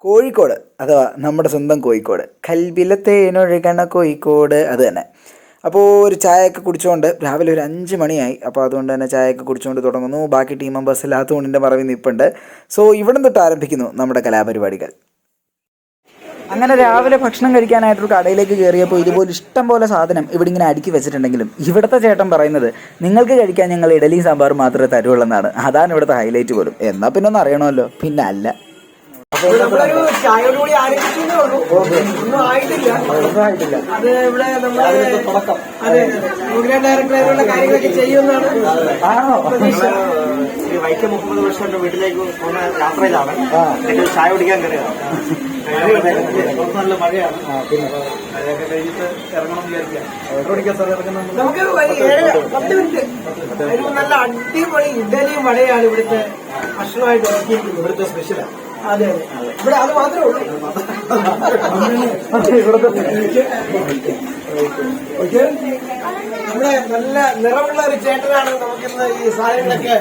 കോഴിക്കോട് അഥവാ നമ്മുടെ സ്വന്തം കോഴിക്കോട്, കൽബിലെ തേനൊഴുകണ കോഴിക്കോട്, അത് തന്നെ. അപ്പോൾ ഒരു ചായയൊക്കെ കുടിച്ചുകൊണ്ട് രാവിലെ ഒരു 5 മണിയായി. അപ്പോൾ അതുകൊണ്ട് തന്നെ ചായയൊക്കെ കുടിച്ചുകൊണ്ട് തുടങ്ങുന്നു. ബാക്കി ടീം മെമ്പേഴ്സ് എല്ലാത്തുകൊണ്ടിൻ്റെ മറവിൽ നിൽപ്പുണ്ട്. സോ ഇവിടെ തൊട്ട് ആരംഭിക്കുന്നു നമ്മുടെ കലാപരിപാടികൾ. അങ്ങനെ രാവിലെ ഭക്ഷണം കഴിക്കാനായിട്ടൊരു കടയിലേക്ക് കയറിയപ്പോൾ ഇതുപോലെ ഇഷ്ടം പോലെ സാധനം ഇവിടെ ഇങ്ങനെ അടുക്കി വെച്ചിട്ടുണ്ടെങ്കിലും ഇവിടുത്തെ ചേട്ടൻ പറയുന്നത് നിങ്ങൾക്ക് കഴിക്കാൻ ഞങ്ങൾ ഇഡലിയും സാമ്പാറും മാത്രമേ തരുള്ളൂ. അതാണ് ഇവിടുത്തെ ഹൈലൈറ്റ് പോലും. എന്നാൽ പിന്നെ ഒന്ന് അറിയണമല്ലോ, പിന്നെ അല്ല. ചായയോടുകൂടി ആരംഭിച്ചേ ഉള്ളൂ, ഒന്നും ആയിട്ടില്ല. അത് ഇവിടെ അതെ പ്രോഗ്രാം ഡയറക്ടറായിട്ടുള്ള കാര്യങ്ങളൊക്കെ ചെയ്യുമെന്നാണ് പ്രതീക്ഷ. വൈക്കം 30 വർഷം എന്റെ വീട്ടിലേക്ക് പോകുന്ന യാത്രയിലാണ്. ചായ കുടിക്കാൻ കയറിയതാണ്. നല്ല മഴയാണ്. അതൊക്കെ കഴിഞ്ഞിട്ട് ഇറങ്ങണം വിചാരിക്കാം. നമുക്ക് 10 മിനിറ്റ് ഒരു നല്ല അടിപൊളി ഇഡലിയും വടയാണ് ഇവിടുത്തെ ഭക്ഷണമായിട്ട് ഇറക്കിയിരിക്കുന്നത്. ഇവിടുത്തെ സ്പെഷ്യലാണ്. അതെ അതെ, ഇവിടെ അത് മാത്രമേ ഉള്ളൂ. നമ്മുടെ നല്ല നിറമുള്ള ഒരു ചേട്ടനാണ് നമുക്കിന്ന് ഈ സാധനങ്ങളൊക്കെ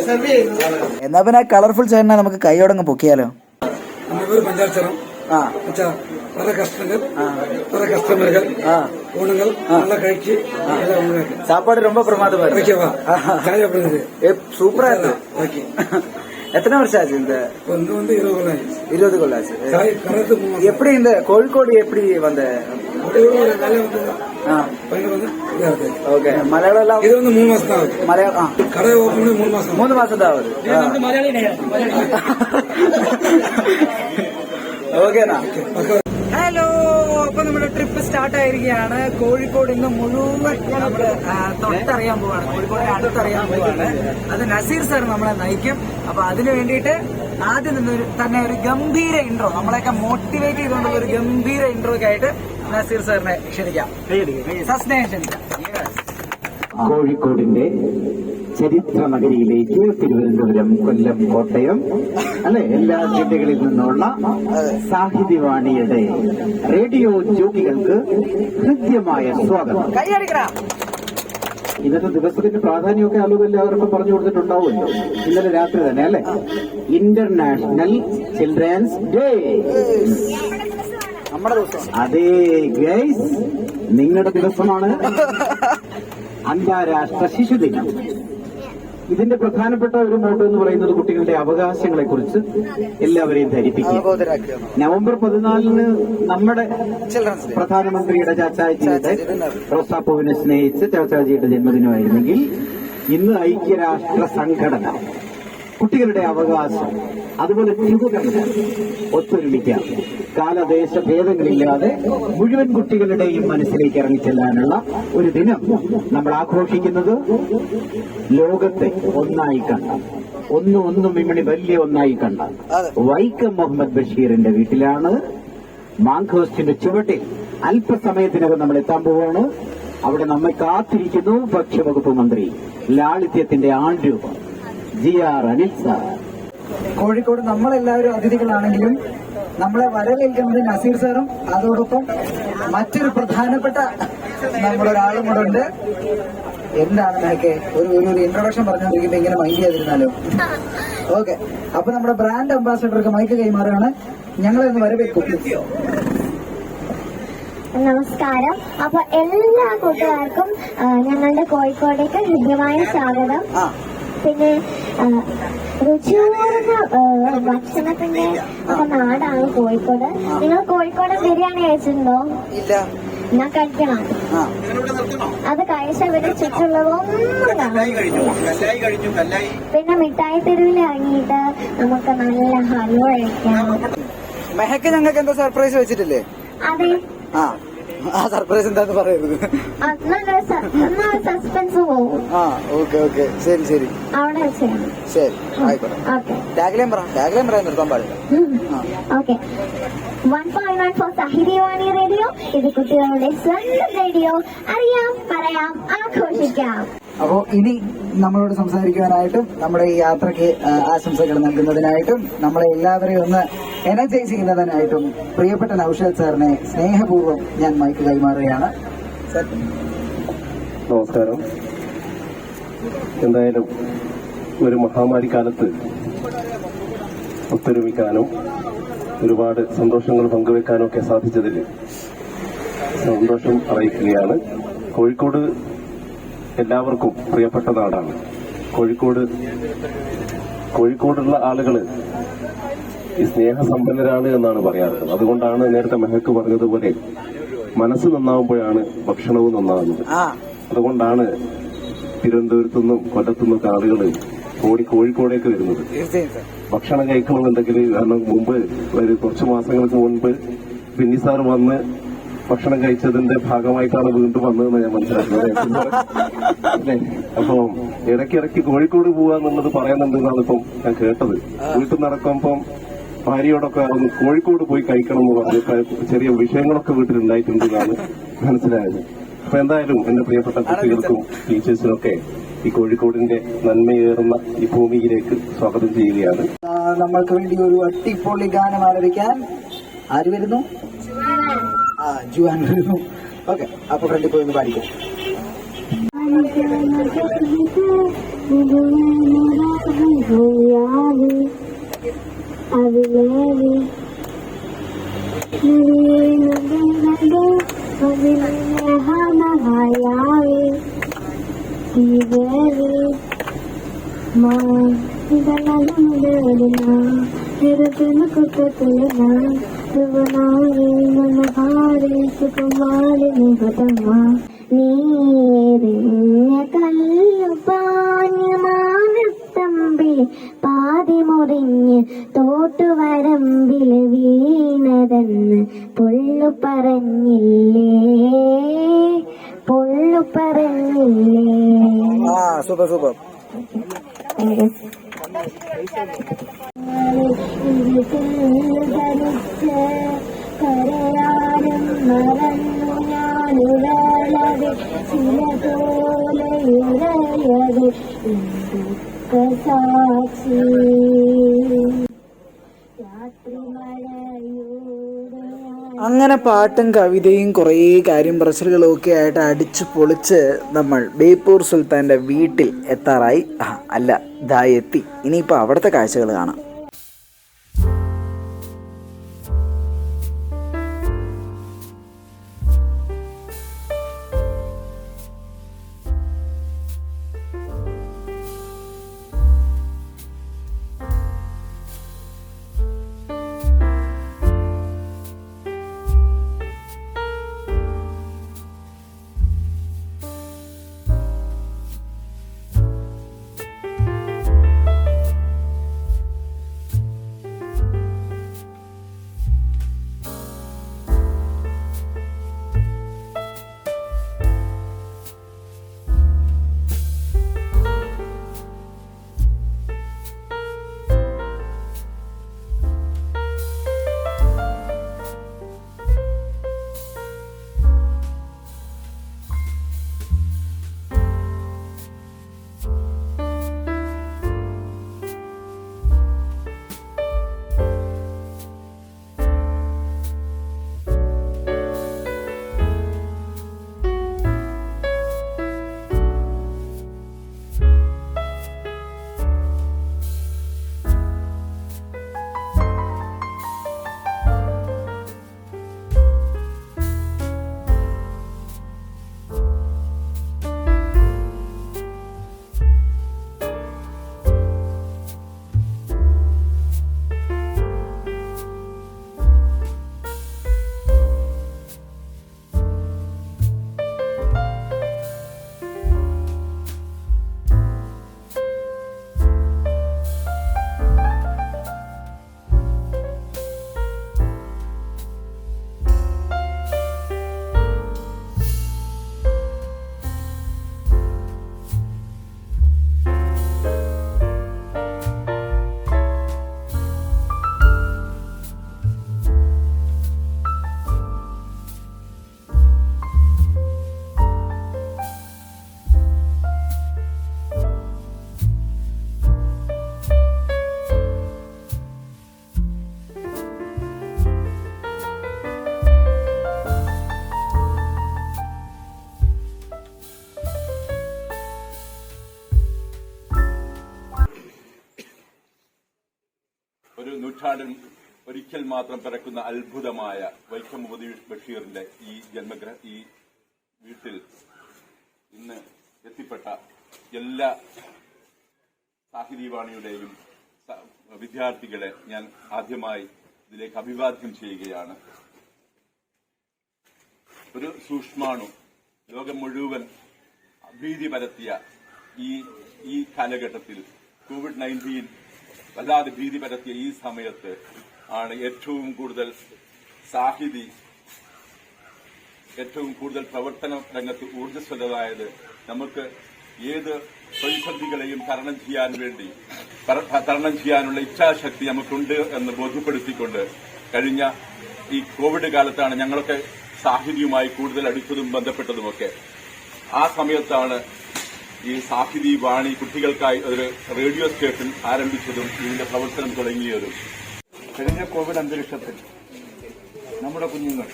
സെർവ് ചെയ്യുന്നത്. എന്നാ പിന്നെ കളർഫുൾ ചേട്ടനെ നമുക്ക് കൈയോടങ്ങ് പൊക്കിയാലോ? പഞ്ചാക്ഷരം പല കഷ്ടങ്ങൾ പല കസ്റ്റമറുകൾ ഊണുങ്ങൾ நல்லா കഴിച്ച് சாப்பாடு ரொம்ப பிரமாதமா இருக்கு. சூப்பரா இருக்கு. ஓகே, எத்தனை வருஷம் ஆச்சு இந்த? வந்து 20 கொள்ள ஆச்சு. எப்படி இந்த கோழிக்கோடு எப்படி வந்த? ஓகே, மலையாளம் எல்லாம் இது வந்து 3 மாசம் தான் ஆகுது. மலையாளம் கடை ஓப்பன் பண்ணி 3 மாசம் தான் ஆகுது. ഓക്കേനാ. ഹലോ, അപ്പൊ നമ്മുടെ ട്രിപ്പ് സ്റ്റാർട്ട് ആയിരിക്കുകയാണ്. കോഴിക്കോട് ഇന്ന് മുഴുവൻ നമ്മള് തൊട്ടറിയാൻ പോവാണ്, കോഴിക്കോടിനെ അടുത്തറിയാൻ പോവാണ്. അത് നസീർ സാർ നമ്മളെ നയിക്കും. അപ്പൊ അതിനു വേണ്ടിയിട്ട് ആദ്യം തന്നെ ഒരു ഗംഭീര ഇൻട്രോ, നമ്മളെയൊക്കെ മോട്ടിവേറ്റ് ചെയ്തുകൊണ്ടുള്ള ഒരു ഗംഭീര ഇൻട്രോയ്ക്ക് ആയിട്ട് നസീർ സാറിനെ ക്ഷണിക്കാം, സസ്നേഹം ക്ഷണിക്കാം. കോഴിക്കോടിന്റെ ചരിത്ര നഗരിയിലേക്ക് തിരുവനന്തപുരം, കൊല്ലം, കോട്ടയം അല്ലെ എല്ലാ ജില്ലകളിൽ നിന്നുള്ള സാഹിത്യവാണിയുടെ റേഡിയോ ജോക്കികൾക്ക് ഹൃദ്യമായ സ്വാഗതം. ഇന്നത്തെ ദിവസത്തിന്റെ പ്രാധാന്യമൊക്കെ ആളുകൾ എല്ലാവർക്കും പറഞ്ഞു കൊടുത്തിട്ടുണ്ടാവുമല്ലോ. ഇന്നലെ രാത്രി തന്നെ അല്ലെ ഇന്റർനാഷണൽ ചിൽഡ്രൻസ് ഡേ. അതേ ഗൈസ്, നിങ്ങളുടെ ദിവസമാണ് അന്താരാഷ്ട്ര ശിശുദിനം. ഇതിന്റെ പ്രധാനപ്പെട്ട ഒരു മോട്ടോ എന്ന് പറയുന്നത് കുട്ടികളുടെ അവകാശങ്ങളെ കുറിച്ച് എല്ലാവരെയും ധരിപ്പിക്കും. നവംബർ 14 നമ്മുടെ പ്രധാനമന്ത്രിയുടെ ചാച്ചാജിയുടെ റോസാപ്പൂവിനെ സ്നേഹിച്ച് ചാച്ചാജിയുടെ ജന്മദിനമായിരുന്നെങ്കിൽ ഇന്ന് ഐക്യരാഷ്ട്ര സംഘടന കുട്ടികളുടെ അവകാശം അതുപോലെ യുവജനങ്ങൾ ഒത്തൊരുമിക്കാം. കാലദേശ ഭേദങ്ങളില്ലാതെ മുഴുവൻ കുട്ടികളുടെയും മനസ്സിലേക്ക് ഇറങ്ങിച്ചെല്ലാനുള്ള ഒരു ദിനം നമ്മൾ ആഘോഷിക്കുന്നത് ലോകത്തെ ഒന്നായി കണ്ട, ഒന്നും ഇമ്മണി വലിയ ഒന്നായി കണ്ട വൈക്കം മുഹമ്മദ് ബഷീറിന്റെ വീട്ടിലാണ്. മാങ്കോസ്റ്റിന്റെ ചുവട്ടിൽ അല്പസമയത്തിനകം നമ്മൾ എത്താൻ പോവാണ്. അവിടെ നമ്മെ കാത്തിരിക്കുന്നു ഭക്ഷ്യവകുപ്പ് മന്ത്രി, ലാളിത്യത്തിന്റെ ആൺരൂപം GR അനിൽ സാർ. കോഴിക്കോട് നമ്മളെല്ലാവരും അതിഥികളാണെങ്കിലും നമ്മളെ വരവേൽക്കുന്നത് നസീർ സാറും അതോടൊപ്പം മറ്റൊരു പ്രധാനപ്പെട്ട നമ്മളൊരാളും കൂടെ ഉണ്ട്. എന്താണ് നിനക്ക് ഒരു ഇൻട്രൊഡക്ഷൻ പറഞ്ഞുകൊണ്ടിരിക്കുമ്പോ ഇങ്ങനെ മൈൻഡ് ചെയ്തിരുന്നാലോ? ഓക്കെ, അപ്പൊ നമ്മുടെ ബ്രാൻഡ് അംബാസഡർക്ക് മൈക്ക് കൈമാറുകയാണ്. ഞങ്ങളെ ഒന്ന് വരവേൽക്കും. നമസ്കാരം. അപ്പൊ എല്ലാ കൂട്ടുകാർക്കും ഞങ്ങളുടെ കോഴിക്കോടേക്ക് ഹൃദ്യമായ സ്വാഗതം. പിന്നെ രുചിയൂർന്ന ഭക്ഷണത്തിന്റെ ഒക്കെ നാടാണ് കോഴിക്കോട്. നിങ്ങൾ കോഴിക്കോട് ബിരിയാണി കഴിച്ചിട്ടുണ്ടോ? ഞാൻ കഴിക്കണം. അത് കഴിച്ച ഇവിടെ ചുറ്റുള്ളതൊന്നും കാണാം. പിന്നെ മിഠായി തെരുവിൽ ഇറങ്ങിയിട്ട് നമുക്ക് നല്ല ഹൽവ കഴിക്കാം. മെഹക്ക് ഞങ്ങൾക്ക് എന്താ സർപ്രൈസ് വെച്ചിട്ടില്ലേ? അതെ. ആ സർപ്രൈസ് എന്താന്ന് പറയുന്നത്? സസ്പെൻസ് പോകും. ഓക്കെ, ശരി ശരി അവിടെ ശരി, ആയിക്കോട്ടെ. ടാഗ്ലൈൻ പറയാൻ നിർത്താൻ പാടില്ല. ഓക്കെ. 1.1 four Sahithyavani radio. ഇത് കുട്ടികളുടെ സ്വന്തം റേഡിയോ. അറിയാം, പറയാം, ആഘോഷിക്കാം. അപ്പോ ഇനി നമ്മളോട് സംസാരിക്കുവാനായിട്ടും നമ്മുടെ ഈ യാത്രയ്ക്ക് ആശംസകൾ നൽകുന്നതിനായിട്ടും നമ്മളെ എല്ലാവരെയും ഒന്ന് എനർജൈസ് ചെയ്യുന്നതിനായിട്ടും പ്രിയപ്പെട്ട നൗഷാദ് സാറിനെ സ്നേഹപൂർവ്വം ഞാൻ മൈക്ക് കൈമാറുകയാണ്. നമസ്കാരം. എന്തായാലും ഒരു മഹാമാരി കാലത്ത് ഒത്തൊരുമിക്കാനും ഒരുപാട് സന്തോഷങ്ങൾ പങ്കുവെക്കാനും ഒക്കെ സാധിച്ചതിൽ സന്തോഷം അറിയിക്കുകയാണ്. കോഴിക്കോട് എല്ലാവർക്കും പ്രിയപ്പെട്ട നാടാണ്. കോഴിക്കോടുള്ള ആളുകള് ഈ സ്നേഹസമ്പന്നരാണ് എന്നാണ് പറയാറുള്ളത്. അതുകൊണ്ടാണ് നേരത്തെ മെഹക്ക് പറഞ്ഞതുപോലെ മനസ്സ് നന്നാവുമ്പോഴാണ് ഭക്ഷണവും നന്നാകുന്നത്. അതുകൊണ്ടാണ് തിരുവനന്തപുരത്തുനിന്നും കൊല്ലത്തുനിന്നൊക്കെ ആളുകൾ കോഴിക്കോടേക്ക് വരുന്നത് ഭക്ഷണം കഴിക്കണമെന്നുണ്ടെങ്കിൽ. കാരണം മുമ്പ് കുറച്ചു മാസങ്ങൾക്ക് മുൻപ് ബിന്നി സാർ വന്ന് ഭക്ഷണം കഴിച്ചതിന്റെ ഭാഗമായിട്ടാണ് വീണ്ടും വന്നതെന്ന് ഞാൻ മനസ്സിലാക്കുന്നത്. അല്ലേ? അപ്പൊ ഇടയ്ക്കിടയ്ക്ക് കോഴിക്കോട് പോവാന്നുള്ളത് പറയുന്നുണ്ടെന്നാണ് ഇപ്പം ഞാൻ കേട്ടത്. വീട്ടിൽ നടക്കുമ്പം ഭാര്യയോടൊക്കെ ഒന്ന് കോഴിക്കോട് പോയി കഴിക്കണം എന്ന് പറഞ്ഞ് ചെറിയ വിഷയങ്ങളൊക്കെ വീട്ടിലുണ്ടായിട്ടുണ്ടെന്നാണ് മനസ്സിലായത്. അപ്പൊ എന്തായാലും എന്റെ പ്രിയപ്പെട്ട കുട്ടികൾക്കും ടീച്ചേഴ്സിനൊക്കെ ഈ കോഴിക്കോടിന്റെ നന്മയേറുന്ന ഈ ഭൂമിയിലേക്ക് സ്വാഗതം ചെയ്യുകയാണ്. നമ്മൾക്ക് വേണ്ടി ഒരു അടിപൊളി ഗാനം ആലപിക്കാൻ ആര് വരുന്നു? ജുവാൻ വരുന്നു. ഓക്കെ, അപ്പൊ ഫ്രണ്ടിൽ പോയി ഒന്ന് പാടിക്കും. തമ്പി പാതി മുറിഞ്ഞ് തോട്ടുവരമ്പില് വീണതെന്ന് പൊള്ളു പറഞ്ഞില്ലേ. Super super. കരയാനും മറന്നു ഞാനുഴലത് ചില പോലെയുഴയത് സാക്ഷി രാത്രി മഴയോടെ. അങ്ങനെ പാട്ടും കവിതയും കുറേ കാര്യം പറച്ചിലുകളും ഒക്കെ ആയിട്ട് അടിച്ചു പൊളിച്ച് നമ്മൾ ബേപ്പൂർ സുൽത്താൻ്റെ വീട്ടിൽ എത്താറായി. അല്ല, ഇതാ എത്തി. ഇനിയിപ്പോൾ അവിടുത്തെ കാഴ്ചകൾ കാണാം. നൂറ്റാണ്ടിൽ ഒരിക്കൽ മാത്രം പിറക്കുന്ന അത്ഭുതമായ വൈക്കം മുഹമ്മദ് ബഷീറിന്റെ ഈ വീട്ടിൽ ഇന്ന് എത്തിപ്പെട്ട എല്ലാ സാഹിതീവാണിയുടെയും വിദ്യാർത്ഥികളെ ഞാൻ ആദ്യമായി ഇതിലേക്ക് അഭിവാദ്യം ചെയ്യുകയാണ്. ഒരു സൂക്ഷ്മാണു ലോകം മുഴുവൻ ഭീതി പരത്തിയ ഈ കാലഘട്ടത്തിൽ COVID-19 വല്ലാതെ ഭീതി പരത്തിയ ഈ സമയത്ത് ആണ് ഏറ്റവും കൂടുതൽ സാഹിതി ഏറ്റവും കൂടുതൽ പ്രവർത്തന രംഗത്ത് ഊർജ്ജസ്വലരായത്. നമുക്ക് ഏത് പ്രതിസന്ധികളെയും തരണം ചെയ്യാനുള്ള ഇച്ഛാശക്തി നമുക്കുണ്ട് എന്ന് ബോധ്യപ്പെടുത്തിക്കൊണ്ട് കഴിഞ്ഞ ഈ കോവിഡ് കാലത്താണ് ഞങ്ങളൊക്കെ സാഹിതിയുമായി കൂടുതൽ അടുത്തതും ബന്ധപ്പെട്ടതുമൊക്കെ. ആ സമയത്താണ് ഈ സാഹിതി വാണി കുട്ടികൾക്കായി ഒരു റേഡിയോ സ്റ്റേഷൻ ആരംഭിച്ചതും ഇതിന്റെ പ്രവർത്തനം തുടങ്ങിയതും. കഴിഞ്ഞ കോവിഡ് അന്തരീക്ഷത്തിൽ നമ്മുടെ കുഞ്ഞുങ്ങൾ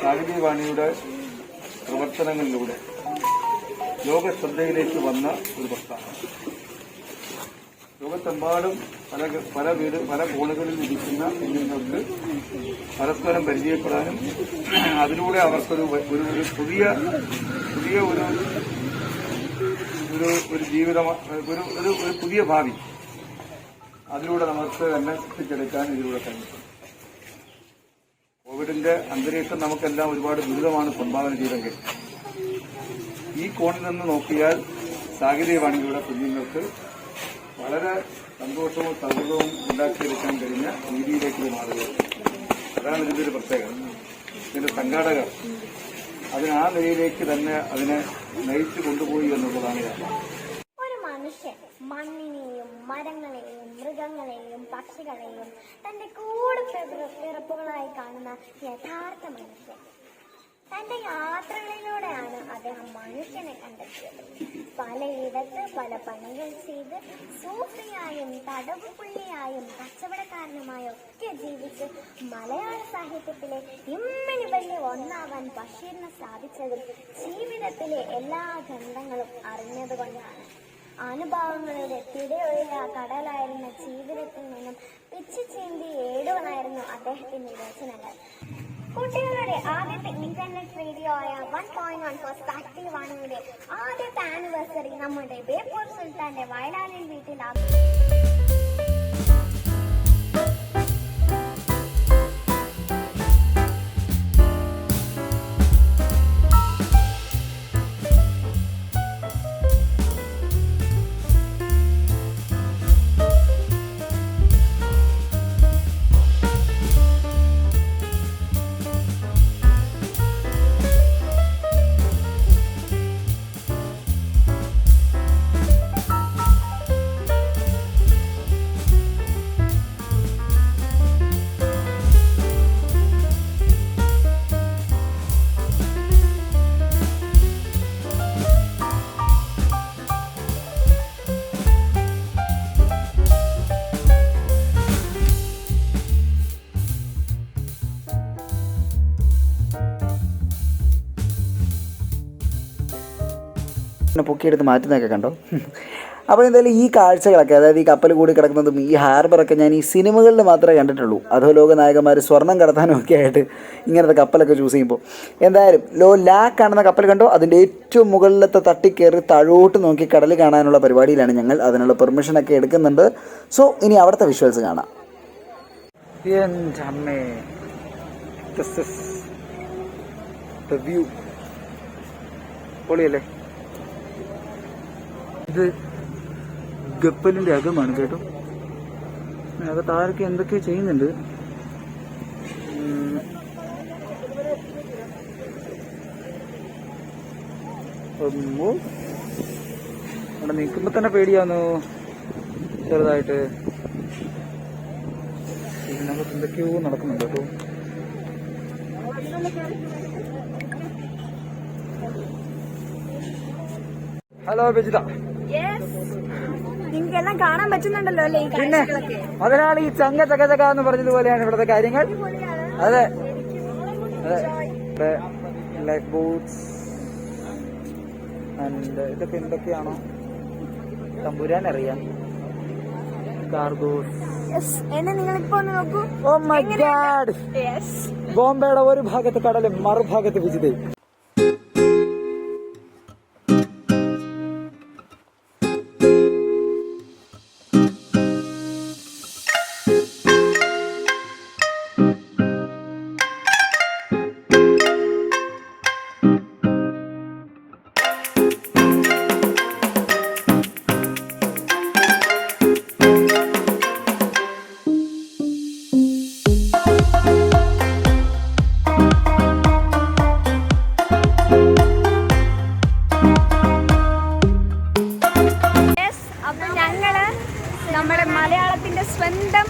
സാഹിതി വാണിയുടെ പ്രവർത്തനങ്ങളിലൂടെ ലോക ശ്രദ്ധയിലേക്ക് വന്ന ഒരു പ്രസ്ഥാനം. ലോകത്തെമ്പാടും പല കോണുകളിൽ ഇരിക്കുന്ന കുഞ്ഞുങ്ങൾക്ക് പരസ്പരം പരിചയപ്പെടാനും അതിലൂടെ അവർക്കൊരു പുതിയ ഒരു ജീവിതം ഒരു പുതിയ ഭാവി അതിലൂടെ നമുക്ക് തന്നെ സൃഷ്ടിച്ചെടുക്കാൻ ഇതിലൂടെ കഴിഞ്ഞു. കോവിഡിന്റെ അന്തരീക്ഷം നമുക്കെല്ലാം ഒരുപാട് ദുരിതമാണ് സംഭാവന ചെയ്തെങ്കിൽ ഈ കോണിൽ നിന്ന് നോക്കിയാൽ സാഹിത്യവാണിയുടെ കുഞ്ഞുങ്ങൾക്ക് വളരെ സന്തോഷവും സൗഹൃദവും ഉണ്ടാക്കിയെടുക്കാൻ കഴിഞ്ഞ രീതിയിലേക്ക് മാറുക. അതാണ് ഇതിന്റെ ഒരു പ്രത്യേകത. ഇതിന്റെ സംഘാടകർ ആ നിലയിലേക്ക് തന്നെ അതിനെ നയിച്ചു കൊണ്ടുപോയി എന്നുള്ളതാണ് കാരണം. ഒരു മനുഷ്യൻ മണ്ണിനെയും മരങ്ങളെയും മൃഗങ്ങളെയും പക്ഷികളെയും തന്റെ കൂടപ്പിറപ്പുകളായി കാണുന്ന യഥാർത്ഥ മനുഷ്യൻ. തന്റെ യാത്രകളിലൂടെയാണ് അദ്ദേഹം മനുഷ്യനെ കണ്ടെത്തിയത്. പലയിടത്ത് പല പണികൾ ചെയ്ത് സൂഫിയായും തടവുപുള്ളിയായും കച്ചവടക്കാരനുമായും ഒക്കെ ജീവിച്ച് മലയാള സാഹിത്യത്തിലെ ഇമ്മനി വലിയ ഒന്നാവാൻ ബഷീറിന് സാധിച്ചതും ജീവിതത്തിലെ എല്ലാ ഗന്ധങ്ങളും അറിഞ്ഞതുകൊണ്ടാണ്. അനുഭവങ്ങളുടെ തിരയൊഴുക കടലായിരുന്ന ജീവിതത്തിൽ നിന്നും പിച്ചു ചീന്തി ഏടുവനായിരുന്നു അദ്ദേഹത്തിന്റെ രചനകൾ. കുട്ടികളുടെ ആദ്യത്തെ ഇന്റർനെറ്റ് റേഡിയോ ആയ 1.1 സാഹിത്യവാണിയുടെ ആദ്യത്തെ ആനിവേഴ്സറി നമ്മുടെ ബേപ്പൂർ സുൽത്താന്റെ വയലാലിൽ വീട്ടിൽ പൊക്കിയെടുത്ത് മാറ്റുന്നതൊക്കെ കണ്ടോ. അപ്പോൾ എന്തായാലും ഈ കാഴ്ചകളൊക്കെ, അതായത് ഈ കപ്പൽ കൂടി കിടക്കുന്നതും ഈ ഹാർബറൊക്കെ ഞാൻ ഈ സിനിമകളിൽ മാത്രമേ കണ്ടിട്ടുള്ളൂ. അധോലോക നായകന്മാർ സ്വർണം കടത്താനും ഒക്കെ ആയിട്ട് ഇങ്ങനത്തെ കപ്പലൊക്കെ ചൂസ് ചെയ്യുമ്പോൾ. എന്തായാലും കാണുന്ന കപ്പൽ കണ്ടോ, അതിൻ്റെ ഏറ്റവും മുകളിലത്തെ തട്ടിക്കയറി താഴോട്ട് നോക്കി കടൽ കാണാനുള്ള പരിപാടിയിലാണ് ഞങ്ങൾ. അതിനുള്ള പെർമിഷനൊക്കെ എടുക്കുന്നുണ്ട്. സോ ഇനി അവിടുത്തെ വിഷ്വൽസ് കാണാം. എൻ്റെ അമ്മേ, ദിസ് ഇസ് ദ വ്യൂ. പൊളിയല്ലേ? ഇത് കപ്പലിൻ്റെ അകമാണ് കേട്ടോ. അകത്ത് ആരൊക്കെ എന്തൊക്കെയോ ചെയ്യുന്നുണ്ട്. അവിടെ നിൽക്കുമ്പോൾ തന്നെ പേടിയാവുന്നു ചെറുതായിട്ട്. ഇതിനകത്ത് എന്തൊക്കെയോ നടക്കുന്നുണ്ട് കേട്ടോ. ഹലോ ബിജിത. നിങ്ങൾക്കെല്ലാം കാണാൻ പറ്റുന്നുണ്ടല്ലോ അല്ലേ? പിന്നെ അതിനാണ് ഈ ചങ്ക ചക എന്ന് പറഞ്ഞതുപോലെയാണ് ഇവിടുത്തെ കാര്യങ്ങൾ. അതെ അതെ, ലൈഫ് ബോട്ട്സ് ആൻഡ് ഇതൊക്കെ എന്തൊക്കെയാണോ തമ്പുരാൻ അറിയാം. എന്നെ നിങ്ങൾ ഇപ്പൊ ഒന്ന് നോക്കൂ. ഓ മൈ ഗാഡ്, യെസ്, ബോംബെയുടെ ഒരു ഭാഗത്ത് കടലും മറുഭാഗത്ത് വിജിതയും. നമ്മുടെ മലയാളത്തിന്റെ സ്വന്തം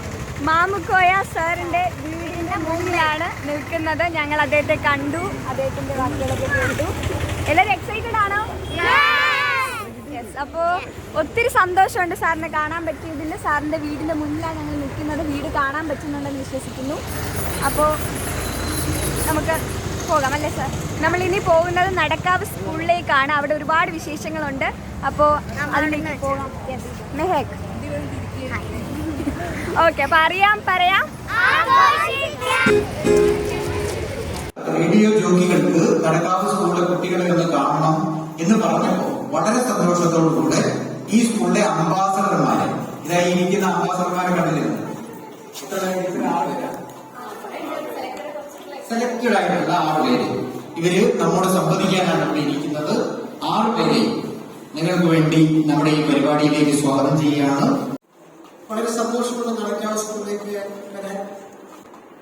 മാമുക്കോയ സാറിന്റെ വീടിന്റെ മുന്നിലാണ് നിൽക്കുന്നത്. ഞങ്ങൾ അദ്ദേഹത്തെ കണ്ടു, അദ്ദേഹത്തിന്റെ വാക്കുകളൊക്കെ കേട്ടു. എല്ലാവരും എക്സൈറ്റഡ് ആണോ? യെസ്. അപ്പോൾ ഒത്തിരി സന്തോഷമുണ്ട് സാറിനെ കാണാൻ പറ്റിയതിൽ. സാറിന്റെ വീടിന്റെ മുന്നിലാണ് ഞങ്ങൾ നിൽക്കുന്നത്. വീട് കാണാൻ പറ്റുന്നുണ്ടെന്ന് വിശ്വസിക്കുന്നു. അപ്പോൾ നമുക്ക് പോകാം അല്ലേ സാർ? നമ്മളിനി പോകുന്നത് നടക്കാവ് സ്കൂളിലേക്കാണ്. അവിടെ ഒരുപാട് വിശേഷങ്ങളുണ്ട്. അപ്പോൾ അതിലേക്ക് പോകാം. മെഹക്, ഓക്കെ. അപ്പൊ പറയാം റേഡിയോ ജോക്കികൾക്ക് നടക്കാവ് സ്കൂളിലെ കുട്ടികളെ ഒന്ന് കാണണം എന്ന് പറഞ്ഞപ്പോൾ വളരെ സന്തോഷത്തോടുകൂടെ ഈ സ്കൂളിലെ അംബാസഡർമാരെ, ഇതായി ഇരിക്കുന്ന അംബാസഡർമാരെ കണ്ടിരുന്നു. സെലക്റ്റഡ് ആയിട്ടുള്ള 6 പേര്, ഇവര് നമ്മോട് സംവദിക്കാനാണ് ഇവിടെ ഇരിക്കുന്നത്. 6 പേരെ നിങ്ങൾക്ക് വേണ്ടി നമ്മുടെ ഈ പരിപാടിയിലേക്ക് സ്വാഗതം ചെയ്യുകയാണ്. വളരെ സന്തോഷമുള്ള നടക്കാവ് സ്കൂളിലേക്ക്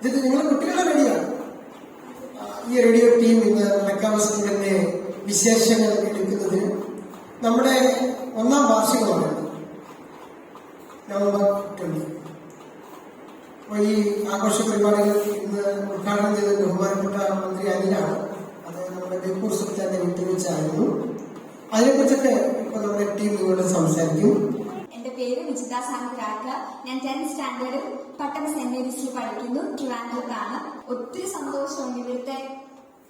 ഇത് നിങ്ങളുടെ കുട്ടികളുടെ റേഡിയോയാണ്. ഈ റേഡിയോ ടീം ഇന്ന് നടക്കാവ് സ്കൂളിന്റെ വിശേഷങ്ങൾ എടുക്കുന്നതിന് നമ്മുടെ 1ാം വാർഷികമാണ് നവംബർ 20. അപ്പോൾ ഈ ആഘോഷ പരിപാടികൾ ഇന്ന് ഉദ്ഘാടനം ചെയ്തത് ബഹുമാനപ്പെട്ട മന്ത്രി അനിലാണ്. അത് നമ്മുടെ ബേപ്പൂർ സുൽത്താന്റെ വീട്ടിൽ വെച്ചായിരുന്നു. അതിനെക്കുറിച്ചൊക്കെ ഇപ്പൊ നമ്മുടെ ടീം നിങ്ങളോട് സംസാരിക്കും. എന്റെ പേര് വിജിത സാമുരാക്ക. ഞാൻ 10th സ്റ്റാൻഡേർഡിൽ പട്ടം സെന്റ് മേരീസിൽ പഠിക്കുന്നു. ട്രിവാൻഡ്രത്താണ്. ഒത്തിരി സന്തോഷമുണ്ട് ഇവിടുത്തെ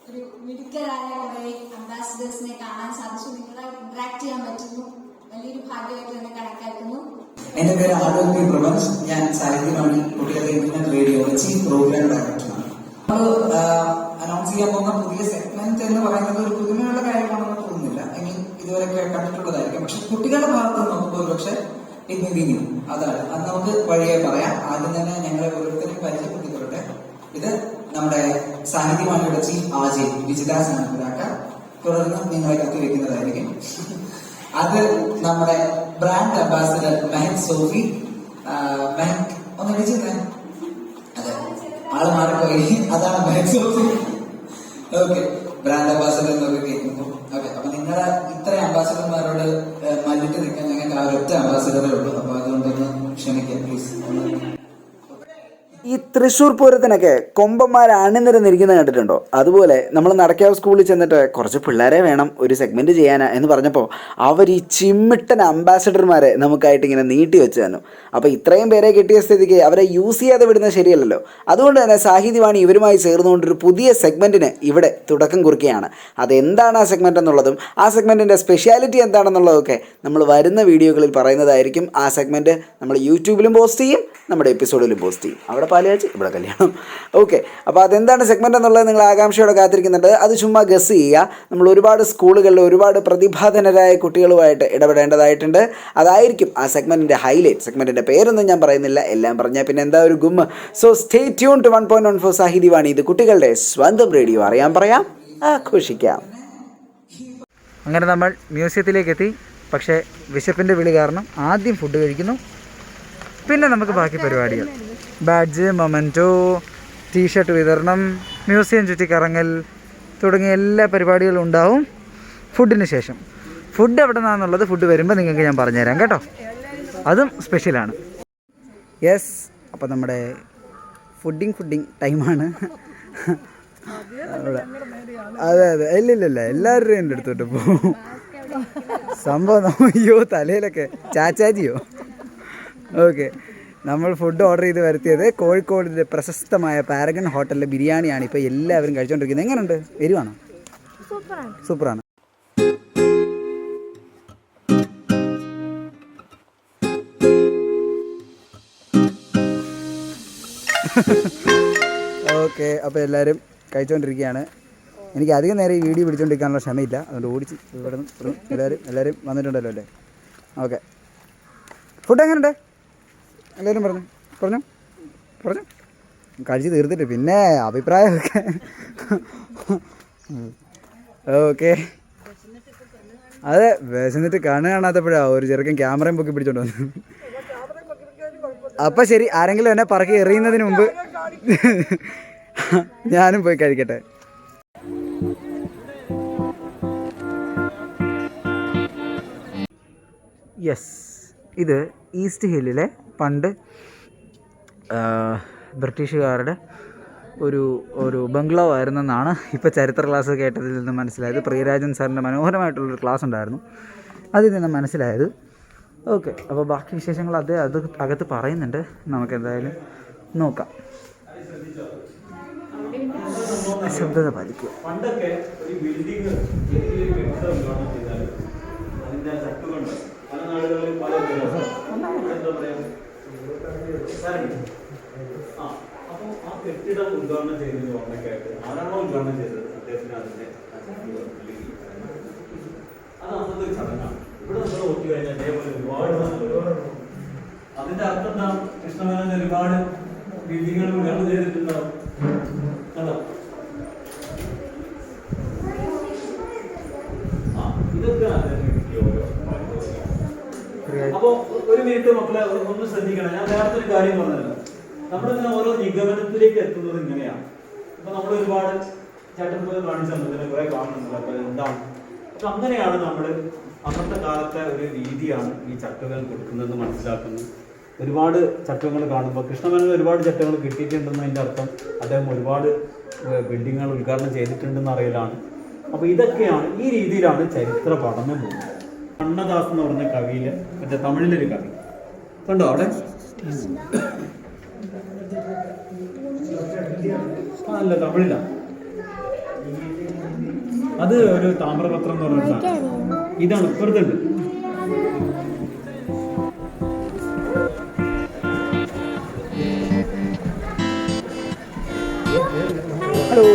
ഒരു മിടുക്കരായ കുറെ അംബാസിഡേഴ്സിനെ കാണാൻ സാധിച്ചു. നിങ്ങളെ ഇന്ററാക്ട് ചെയ്യാൻ പറ്റുന്നു. വലിയൊരു ഭാഗ്യമായിട്ട് തന്നെ കണക്കാക്കുന്നു. എന്റെ പേര് ആരോഗ്യ പി പ്രവൻസ്. ഞാൻ സാഹിത്യവാണി കുട്ടികളുടെ ഇന്റർനെറ്റ് റേഡിയോ ചീഫ് പ്രോഗ്രാം ഡയറക്ടറാണ്. നമ്മൾ അനൗൺസ് ചെയ്യാൻ പോകുന്ന പുതിയ സെഗ്മെന്റ് എന്ന് പറയുന്നത് ഒരു പുതുമയുള്ള കാര്യമാണെന്ന് തോന്നുന്നില്ല. ഇതുവരെ കണ്ടിട്ടുള്ളതായിരിക്കും. പക്ഷെ കുട്ടികളുടെ ഭാഗത്ത് നോക്കുമ്പോൾ പക്ഷെ ഇന്നിങ്ങും അതാണ്. അത് നമുക്ക് വഴിയെ പറയാം. ആദ്യം തന്നെ ഞങ്ങളെ ഓരോരുത്തരെയും പരിചയപ്പെടുത്തിക്കൊള്ളട്ടെ. ഇത് നമ്മുടെ സാഹിത്യവാണിയുടെ ചീഫ് ആജി വിജിത സാമുരാക്ക. തുടർന്ന് നിങ്ങളെ കത്തിവെക്കുന്നതായിരിക്കും. അത് നമ്മുടെ ബ്രാൻഡ് അംബാസിഡർ മെഹക് സോഫി. മെഹക് ഒന്ന് വിളിച്ചിരുന്നേ. അതെ, ആള് മാറിപ്പോയി. അതാണ് Mehak Sofi. Okay, brand ambassador എന്നൊക്കെ കേൾക്കുമ്പോൾ ഓക്കെ. അപ്പൊ നിങ്ങളെ ഇത്രയും അംബാസിഡർമാരോട് മല്ലിട്ട് നിൽക്കാൻ ഞങ്ങൾക്ക് ആ ഒരൊറ്റ അംബാസിഡറേ ഉള്ളൂ. അപ്പൊ അതുകൊണ്ടൊന്ന് ക്ഷമിക്കാം പ്ലീസ്. ഈ തൃശ്ശൂർ പൂരത്തിനൊക്കെ കൊമ്പന്മാർ അണിനിരന്നിരിക്കുന്നത് കണ്ടിട്ടുണ്ടോ? അതുപോലെ നമ്മൾ നടക്കാവ് സ്കൂളിൽ ചെന്നിട്ട് കുറച്ച് പിള്ളേരെ വേണം ഒരു സെഗ്മെൻറ്റ് ചെയ്യാനാ എന്ന് പറഞ്ഞപ്പോൾ അവർ ഈ ചിമ്മിട്ടൻ അംബാസഡർമാരെ നമുക്കായിട്ട് ഇങ്ങനെ നീട്ടി വെച്ച് തന്നു. അപ്പോൾ ഇത്രയും പേരെ കിട്ടിയ സ്ഥിതിക്ക് അവരെ യൂസ് ചെയ്യാതെ വിടുന്നത് ശരിയല്ലല്ലോ. അതുകൊണ്ട് തന്നെ സാഹിത്യവാണി ഇവരുമായി ചേർന്നുകൊണ്ടൊരു പുതിയ സെഗ്മെൻറ്റിന് ഇവിടെ തുടക്കം കുറിക്കുകയാണ്. അതെന്താണ് ആ സെഗ്മെൻറ്റ് എന്നുള്ളതും ആ സെഗ്മെൻറ്റിൻ്റെ സ്പെഷ്യാലിറ്റി എന്താണെന്നുള്ളതൊക്കെ നമ്മൾ വരുന്ന വീഡിയോകളിൽ പറയുന്നതായിരിക്കും. ആ സെഗ്മെൻറ്റ് നമ്മൾ യൂട്യൂബിലും പോസ്റ്റ് ചെയ്യും, നമ്മുടെ എപ്പിസോഡിലും പോസ്റ്റ് ചെയ്യും. അവിടെ പാലുകാഴ്ച, ഇവിടെ കല്യാണം. ഓക്കെ, അപ്പോൾ അതെന്താണ് സെഗ്മെൻറ്റ് എന്നുള്ളത് നിങ്ങൾ ആകാംക്ഷയോടെ കാത്തിരിക്കുന്നുണ്ട്. അത് ചുമ്മാ ഗസ് ചെയ്യുക. നമ്മൾ ഒരുപാട് സ്കൂളുകളിൽ ഒരുപാട് പ്രതിഭാധനരായ കുട്ടികളുമായിട്ട് ഇടപെടേണ്ടതായിട്ടുണ്ട്. അതായിരിക്കും ആ സെഗ്മെൻറ്റിൻ്റെ ഹൈലൈറ്റ്. സെഗ്മെൻറ്റിൻ്റെ പേരൊന്നും ഞാൻ പറയുന്നില്ല, എല്ലാം പറഞ്ഞാൽ പിന്നെ എന്താ ഒരു ഗുമ്മ. So stay tune to 1.14 Sahithyavani. ഇത് കുട്ടികളുടെ സ്വന്തം റേഡിയോ. അറിയാൻ പറയാം, ആഘോഷിക്കാം. അങ്ങനെ നമ്മൾ മ്യൂസിയത്തിലേക്ക് എത്തി. പക്ഷേ വിശപ്പിൻ്റെ വിളി കാരണം ആദ്യം ഫുഡ് കഴിക്കുന്നു, പിന്നെ നമുക്ക് ബാക്കി പരിപാടികൾ, ബാഡ്ജ്, മൊമെൻറ്റോ, ടീഷർട്ട് വിതരണം, മ്യൂസിയം ചുറ്റിക്കറങ്ങൽ തുടങ്ങിയ എല്ലാ പരിപാടികളും ഉണ്ടാവും ഫുഡിന് ശേഷം. ഫുഡ് എവിടെ നിന്നാണെന്നുള്ളത് ഫുഡ് വരുമ്പോൾ നിങ്ങൾക്ക് ഞാൻ പറഞ്ഞുതരാം കേട്ടോ. അതും സ്പെഷ്യലാണ്. യെസ്, അപ്പോൾ നമ്മുടെ ഫുഡിങ് ടൈമാണ്. അതെ ഇല്ലില്ല, എല്ലാവരുടെയും എൻ്റെ അടുത്തോട്ട് പോവും. സംഭവം അയ്യോ തലയിലൊക്കെ ചാച്ചാജിയോ. ഓക്കെ, നമ്മൾ ഫുഡ് ഓർഡർ ചെയ്ത് വരുത്തിയത് കോഴിക്കോടിൻ്റെ പ്രശസ്തമായ പാരഗൺ ഹോട്ടലിലെ ബിരിയാണിയാണ് ഇപ്പോൾ എല്ലാവരും കഴിച്ചുകൊണ്ടിരിക്കുന്നത്. എങ്ങനെയുണ്ട്? എരിവാണോ? സൂപ്പറാണ്. ഓക്കെ, അപ്പോൾ എല്ലാവരും കഴിച്ചുകൊണ്ടിരിക്കുകയാണ്. എനിക്ക് അധികം നേരം ഈ വീഡിയോ പിടിച്ചുകൊണ്ടിരിക്കാനുള്ള ക്ഷമയില്ല, അതുകൊണ്ട് ഓടിച്ച് ഇവിടെ നിന്ന് എല്ലാവരും വന്നിട്ടുണ്ടല്ലോ അല്ലേ? ഓക്കെ, ഫുഡ് എങ്ങനെയുണ്ട് എല്ലാവരും പറഞ്ഞു കഴിച്ച് തീർത്തിട്ട് പിന്നെ അഭിപ്രായമൊക്കെ. ഓക്കെ, അതെ, വിശന്നിട്ട് കാണാത്തപ്പോഴാണ് ഒരു ചെറുക്കൻ ക്യാമറയും പൊക്കി പിടിച്ചോണ്ട് വന്നു. അപ്പം ശരി, ആരെങ്കിലും എന്നെ പറക്കി എറിയുന്നതിന് മുമ്പ് ഞാനും പോയി കഴിക്കട്ടെ. യെസ്, ഇത് ഈസ്റ്റ് ഹില്ലിലെ പണ്ട് ബ്രിട്ടീഷുകാരുടെ ഒരു ബംഗ്ലാവ് ആയിരുന്നെന്നാണ് ഇപ്പോൾ ചരിത്ര ക്ലാസ് കേട്ടതിൽ നിന്ന് മനസ്സിലായത്. പ്രിയരാജൻ സാറിൻ്റെ മനോഹരമായിട്ടുള്ളൊരു ക്ലാസ് ഉണ്ടായിരുന്നു, അതിൽ നിന്ന് മനസ്സിലായത്. ഓക്കെ, അപ്പോൾ ബാക്കി വിശേഷങ്ങൾ അത് അകത്ത് പറയുന്നുണ്ട്, നമുക്ക് എന്തായാലും നോക്കാം. ശബ്ദത പാലിക്കുക. പണ്ടൊക്കെ ഒരു ബിൽഡിംഗ് അതിന്റെ ചട്ടുകൊണ്ട് പല നാടുകളിൽ പല എന്താ പറയാ അപ്പോൾ ആ കെട്ടിടം ഉദ്ഘാടനം ചെയ്തതിന് ഓർമ്മയ്ക്കായിട്ട് ആരാണോ ഉദ്ഘാടനം ചെയ്തത് അദ്ദേഹത്തിന് അതിന്റെ അത് അന്നത്തെ ഒരു ചടങ്ങാണ്. ഇവിടെ നമ്മൾ നോക്കി കഴിഞ്ഞാൽ അതേപോലെ ഒരുപാട് അതിന്റെ അർത്ഥം എന്താ? കൃഷ്ണമേനോൻ ഒരുപാട് ബിൽഡിങ്ങുകൾ ഉദ്ഘാടനം ചെയ്തിട്ടുണ്ടാവും. കണ്ടോ? അപ്പൊ ഒരു മിനിറ്റ് മക്കളെ ഒന്ന് ശ്രദ്ധിക്കണം. ഞാൻ നേരത്തെ ഒരു കാര്യം പറഞ്ഞല്ലോ, നമ്മളിങ്ങനെ ഓരോ നിഗമനത്തിലേക്ക് എത്തുന്നത് ഇങ്ങനെയാണ്. അപ്പൊ നമ്മൾ ഒരുപാട് ചട്ടപ്പുകൾ കാണിച്ചു തന്നതിന് കുറെ കാണുന്നുണ്ട്. അപ്പൊ എന്താണ്? അപ്പൊ അങ്ങനെയാണ് നമ്മൾ അന്നത്തെ കാലത്തെ ഒരു രീതിയാണ് ഈ ചട്ടുകൾ കൊടുക്കുന്നതെന്ന് മനസ്സിലാക്കുന്നത്. ഒരുപാട് ചട്ടങ്ങൾ കാണുമ്പോൾ കൃഷ്ണമേനോൻ ഒരുപാട് ചട്ടങ്ങൾ കിട്ടിയിട്ടുണ്ടെന്ന് അതിൻ്റെ അർത്ഥം അദ്ദേഹം ഒരുപാട് ബിൽഡിങ്ങുകൾ ഉദ്ഘാടനം ചെയ്തിട്ടുണ്ടെന്ന് അറിയലാണ്. അപ്പോൾ ഇതൊക്കെയാണ്, ഈ രീതിയിലാണ് ചരിത്ര പഠനം പോകുന്നത്. കണ്ണദാസ് എന്ന് പറഞ്ഞ കവിയില്, മറ്റേ തമിഴിലൊരു കവി കണ്ടോ അവിടെ? അല്ല, തമിഴില. അത് ഒരു താമ്രപത്രം എന്ന് പറഞ്ഞ സാധനം. ഇതാണ് ഇപ്പുറത്തുണ്ട്. ഹലോ,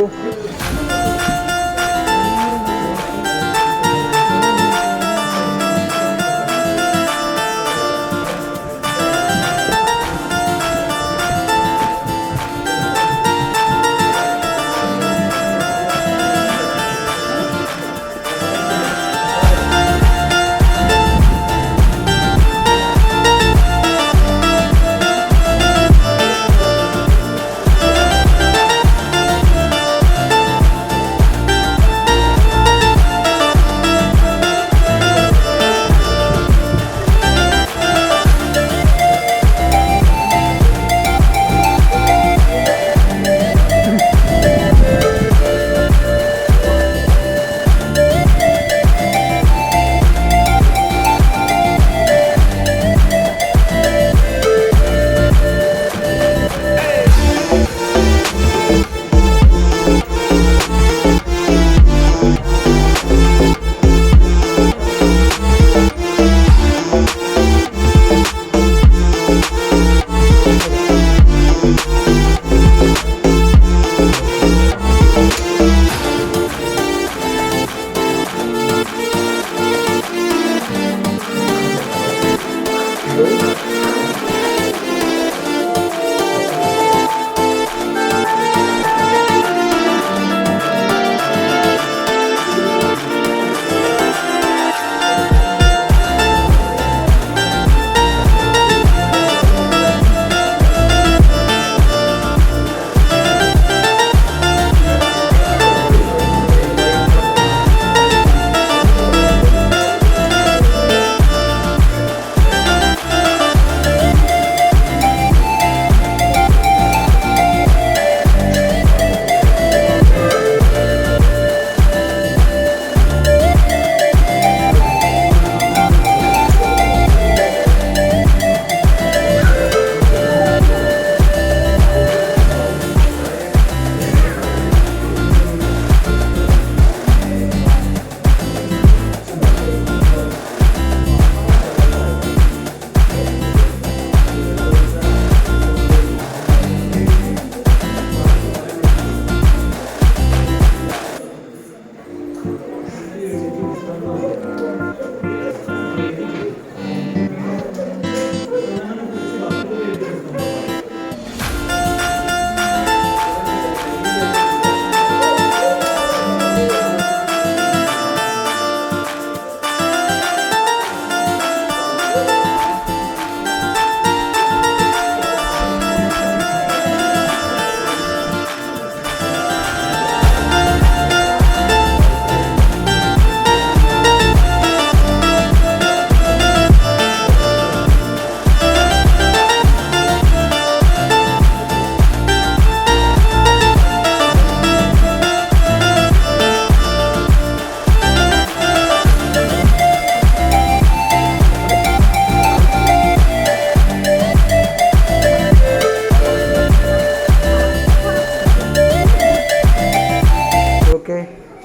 ഓക്കെ,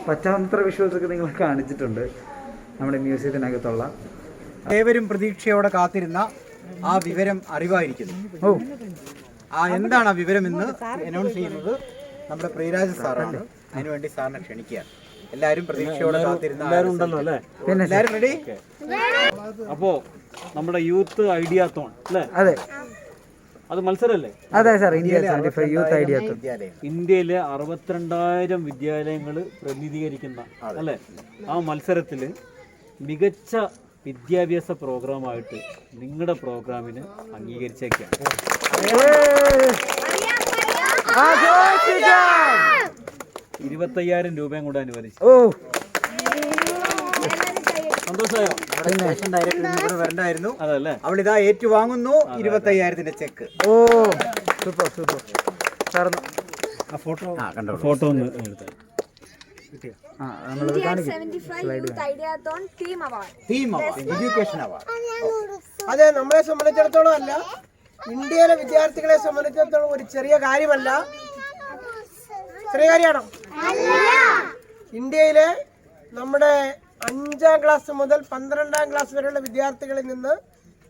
പശ്ചാത്തല വിഷ്വൽസൊക്കെ നിങ്ങൾ കാണിച്ചിട്ടുണ്ട് നമ്മുടെ മ്യൂസിയത്തിനകത്തുള്ള. ഏവരും പ്രതീക്ഷയോടെ കാത്തിരുന്ന ആ വിവരം അറിവായിരിക്കുന്നു. ഓ, എന്താണ് ആ വിവരം എന്ന് അനൗൺസ് ചെയ്യുന്നത് നമ്മുടെ പ്രിയരാജ് സാറാണ്. അതിനുവേണ്ടി സാറിനെ ക്ഷണിക്കുകയാണ്. എല്ലാവരും പ്രതീക്ഷയോടെ കാത്തിരുന്ന എല്ലാവരും ഉണ്ടല്ലോ അല്ലേ? പിന്നെ എല്ലാവരും റെഡി? അപ്പോ നമ്മുടെ യൂത്ത് ഐഡിയാത്തോൺ അല്ലേ? അതെ, അത് മത്സരമല്ലേ? അതെ സാർ, ഇന്ത്യ 75 യൂത്ത് ഐഡിയ. ഇന്ത്യയിലെ 62,000 വിദ്യാലയങ്ങൾ പ്രതിനിധീകരിക്കുന്ന അല്ലേ ആ മത്സരത്തിൽ മികച്ച വിദ്യാഭ്യാസ പ്രോഗ്രാമായിട്ട് നിങ്ങളുടെ പ്രോഗ്രാമിന് അംഗീകരിച്ചേക്കാണ്. 25,000 രൂപയും കൂടെ അനുവദിച്ചു. ഓ, സന്തോഷമായോ? സ്റ്റേഷൻ ഡയറക്ടർ വരണ്ടായിരുന്നു. അതല്ലേ? അവൾ ഇതാ ഏറ്റുവാങ്ങുന്നു 25,000 ചെക്ക്. ഓ, സൂപ്പർ സൂപ്പർ. സാറൊന്ന് ആ ഫോട്ടോ ഒന്ന് എടുത്താൽ India 75 Youth Ideathon Team Award. Team award, education award. അതെ, നമ്മളെ സംബന്ധിച്ചിടത്തോളം അല്ല, ഇന്ത്യയിലെ വിദ്യാർത്ഥികളെ സംബന്ധിച്ചിടത്തോളം ഒരു ചെറിയ കാര്യമല്ല. ചെറിയ കാര്യമാണോ? ഇന്ത്യയിലെ നമ്മുടെ 5ാം ക്ലാസ് മുതൽ 12ാം ക്ലാസ് വരെയുള്ള വിദ്യാർത്ഥികളിൽ നിന്ന്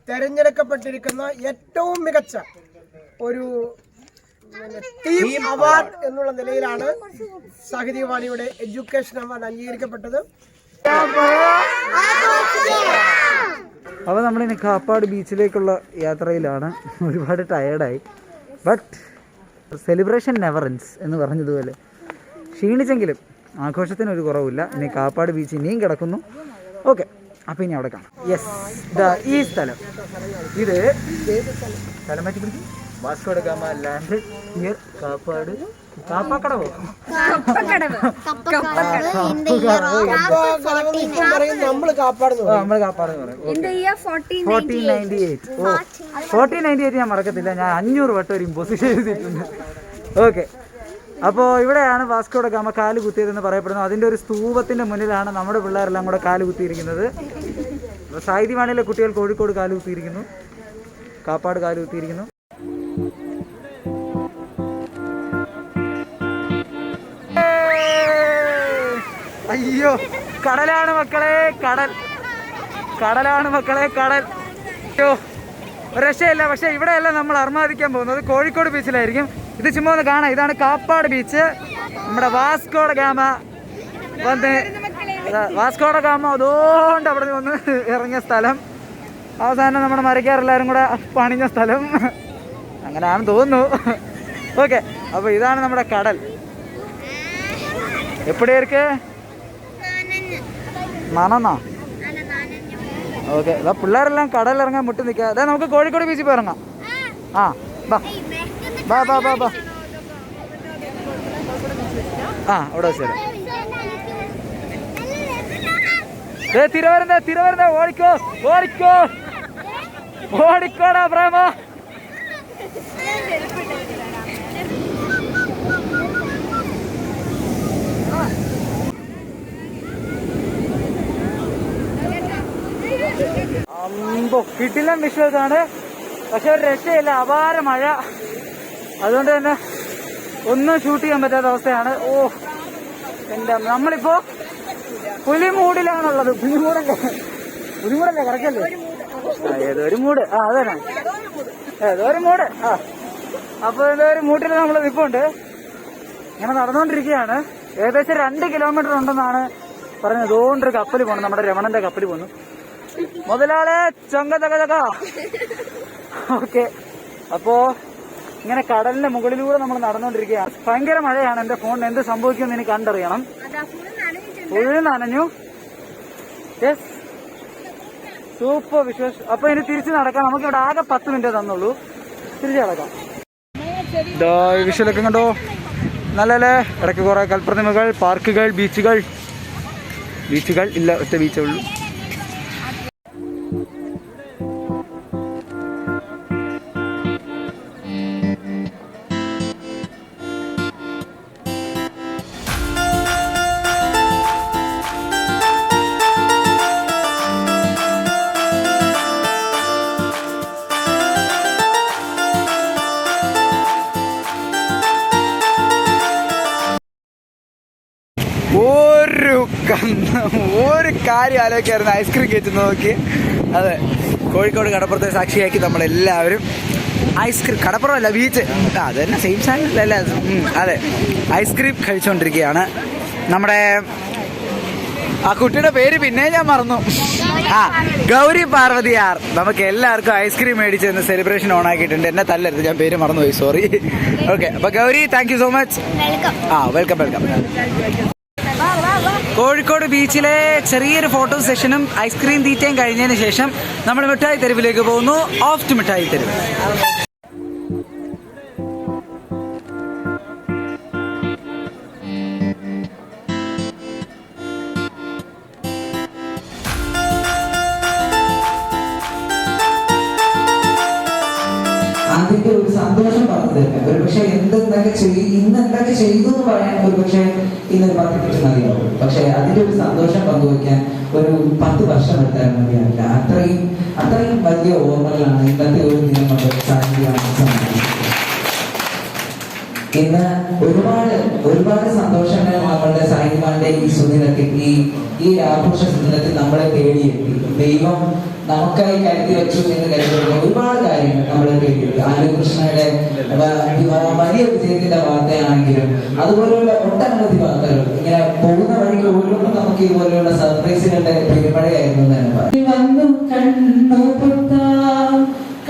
തെരഞ്ഞെടുക്കപ്പെട്ടിരിക്കുന്ന ഏറ്റവും മികച്ച ഒരു ടീം അവാർഡ് എന്നുള്ള നിലയിലാണ് സാഹിത്യവാണിയുടെ എഡ്യൂക്കേഷൻ അവാർഡ് അംഗീകരിക്കപ്പെട്ടത്. അപ്പോൾ നമ്മളിനി കാപ്പാട് ബീച്ചിലേക്കുള്ള യാത്രയിലാണ്. ഒരുപാട് ടയേർഡായി. ബട്ട് സെലിബ്രേഷൻ നെവർ എൻഡ്സ് എന്ന് പറഞ്ഞതുപോലെ ക്ഷീണിച്ചെങ്കിലും ആഘോഷത്തിനൊരു കുറവില്ല. ഇനി കാപ്പാട് ബീച്ച് ഇനിയും കിടക്കുന്നു. ഓക്കെ, അപ്പോൾ ഇനി അവിടെ കാണാം. യെസ്, ഈ സ്ഥലം, ഇത് സ്ഥലം മാറ്റി പിടിക്കും. Vasco da Gama land here Kappad. കാപ്പാക്കടവോ? നമ്മൾ കാപ്പാട് നമ്മൾ കാപ്പാട് പറയും. 1498. ഓ, 1498 ഞാൻ മറക്കത്തില്ല. ഞാൻ 500 വട്ടം ഒരു ഇമ്പോസിഷൻ എഴുതിയിട്ടുണ്ട്. ഓക്കെ, അപ്പോൾ ഇവിടെയാണ് വാസ്കോ ഡ ഗാമ കാല് കുത്തിയതെന്ന് പറയപ്പെടുന്നു. അതിൻ്റെ ഒരു സ്തൂപത്തിൻ്റെ മുന്നിലാണ് നമ്മുടെ പിള്ളേരെല്ലാം കൂടെ കാല് കുത്തിയിരിക്കുന്നത്. സാഹിത്യവാണിയിലെ കുട്ടികൾ കോഴിക്കോട് കാല് കുത്തിയിരിക്കുന്നു, കാപ്പാട് കാല് കുത്തിയിരിക്കുന്നു. അയ്യോ, കടലാണ് മക്കളെ, കടൽ, കടലാണ് മക്കളെ, കടൽ. അയ്യോ, രക്ഷയില്ല. പക്ഷേ ഇവിടെയല്ല നമ്മൾ അർമാദിക്കാൻ പോകുന്നത്, കോഴിക്കോട് ബീച്ചിലായിരിക്കും. ഇത് ചുമ്മാ ഒന്ന് കാണാം. ഇതാണ് കാപ്പാട് ബീച്ച്. നമ്മുടെ വാസ്കോ ഡ ഗാമ വന്ന് വാസ്കോ ഡ ഗാമ അതുകൊണ്ട് അവിടെ നിന്ന് ഇറങ്ങിയ സ്ഥലം. അവസാനം നമ്മുടെ മരക്കാരെല്ലാവരും കൂടെ പണിഞ്ഞ സ്ഥലം. അങ്ങനെയാണെന്ന് തോന്നുന്നു. ഓക്കെ, അപ്പോൾ ഇതാണ് നമ്മുടെ കടൽ. എപ്പടി ഇருக்கு? നനന്നാ? ഓക്കെ, അതാ പിള്ളേരെല്ലാം കടലിറങ്ങാൻ മുട്ടി നിൽക്കുക. അതാ നമുക്ക് കോഴിക്കോട് ബീച്ചിൽ പോയി ഇറങ്ങാം. ആ, ബാ ബാ ബാ ബാ ബാ. ആ, അവിടെ ശരി. തിരുവരുന്ന ഓടിക്കോ ഓടിക്കോ ഓടിക്കോടാ പ്രേമ. അമ്പോ, കിട്ടില്ല വിഷ്വൽസാണ്. പക്ഷെ ഒരു രക്ഷയില്ല, അപാര മഴ. അതുകൊണ്ട് തന്നെ ഒന്നും ഷൂട്ട് ചെയ്യാൻ പറ്റാത്ത അവസ്ഥയാണ്. ഓ എൻ്റെ, നമ്മളിപ്പോ പുലിമൂടിലാണുള്ളത്. പുലിമൂടല്ലേ കറക്കല്ലേ? ഏതൊരു മൂട്. ആ, അതന്നെ, ഏതൊരു മൂട്. ആ, അപ്പൊ ഏതൊരു മൂട്ടിൽ നമ്മൾ നിൽപ്പുണ്ട്. ഇങ്ങനെ നടന്നുകൊണ്ടിരിക്കുകയാണ്. ഏകദേശം 2 കിലോമീറ്റർ ഉണ്ടെന്നാണ് പറഞ്ഞു അതുകൊണ്ടൊരു കപ്പൽ പോകണം, നമ്മുടെ രമണന്റെ കപ്പൽ പോന്നു. മുതലാളെ ചങ്ക ചക ചക. ഓക്കെ, അപ്പോ ഇങ്ങനെ കടലിന്റെ മുകളിലൂടെ നമ്മൾ നടന്നുകൊണ്ടിരിക്കുകയാണ്. ഭയങ്കര മഴയാണ്. എന്റെ ഫോണിന് എന്ത് സംഭവിക്കുമെന്ന് എനിക്ക് കണ്ടറിയണം. ഫുള്ള് നനഞ്ഞു. Yes, super Vishwas. അപ്പൊ ഇനി തിരിച്ചു നടക്കാം. നമുക്ക് ഇവിടെ ആകെ 10 മിനിറ്റ് തന്നുള്ളൂ. തിരിച്ചു നടക്കാം. ഈ വിഷ്വലൊക്കെ കണ്ടോ, നല്ലല്ലേ. ഇടയ്ക്ക് കുറെ കൽപ്രതിമകൾ, പാർക്കുകൾ, ബീച്ചുകൾ ഇല്ല, ഒറ്റ ബീച്ചേ ഉള്ളൂ. ഒരു കാര്യം ആലോചിക്കായിരുന്നു, ഐസ്ക്രീം കയറ്റുന്ന നോക്കി. അതെ, കോഴിക്കോട് കടപ്പുറത്തെ സാക്ഷിയാക്കി നമ്മളെല്ലാവരും ഐസ്ക്രീം, കടപ്പുറമല്ല ബീച്ച്, അത് തന്നെ സെയിം സാധനമല്ല. അതെ, ഐസ്ക്രീം കഴിച്ചുകൊണ്ടിരിക്കുകയാണ്. നമ്മുടെ ആ കുട്ടിയുടെ പേര് പിന്നെ ഞാൻ മറന്നു. ഗൗരി പാർവതിയാർ നമുക്ക് എല്ലാവർക്കും ഐസ്ക്രീം മേടിച്ചെന്ന് സെലിബ്രേഷൻ ഓൺ ആക്കിയിട്ടുണ്ട്. എന്നെ തല്ലരുത്, ഞാൻ പേര് മറന്നുപോയി, സോറി. ഓക്കെ, അപ്പൊ Gauri thank you so much. Welcome. Kozhikode ബീച്ചിലെ ചെറിയൊരു ഫോട്ടോ സെഷനും ഐസ്ക്രീം തീറ്റയും കഴിഞ്ഞതിന് ശേഷം നമ്മൾ മിഠായി തെരുവിലേക്ക് പോകുന്നു. ഓഫ് ടു മിഠായി തെരുവ്. അതിന്റെ ഒരു സന്തോഷം പറഞ്ഞു തരുന്നത് ഒരുപക്ഷെ ഇന്ന് എന്തൊക്കെ ചെയ്തു എന്ന് പറയാൻ ഒരുപക്ഷെ ഇന്നൊരു 10 മിനിറ്റ് മതിയാവും. പക്ഷെ അതിന്റെ ഒരു സന്തോഷം പങ്കുവയ്ക്കാൻ ഒരു 10 വർഷം എടുത്താൽ മതിയാവില്ല. അത്രയും വലിയ ഓർമ്മകളാണ് ഇന്നത്തെ ഒരു ദിനം കൊണ്ട് സാധിക്കാൻ. ഇന്ന് ഒരുപാട് സന്തോഷങ്ങൾ നമ്മളുടെ സായിമാന്റെ ഈ സുദിനത്തിൽ, ഈ ആഘോഷ സുദിനത്തിൽ നമ്മളെ തേടിയെത്തി. ദൈവം നമുക്കായി കരുതി വെച്ചു എന്ന് കരുതുന്ന ഒരുപാട് കാര്യങ്ങൾ നമ്മളെ തേടിയെത്തി. ആലുകൃഷ്ണയുടെ വലിയ വിജയത്തിന്റെ വാർത്തയാണെങ്കിലും അതുപോലെയുള്ള ഒട്ടനവധി വാർത്തകൾ ഇങ്ങനെ പോകുന്ന വഴിക്ക് ഓരോന്നും നമുക്ക് ഇതുപോലെയുള്ള സർപ്രൈസുകളുടെ പെരുമഴയായിരുന്നു തന്നെ വന്നു.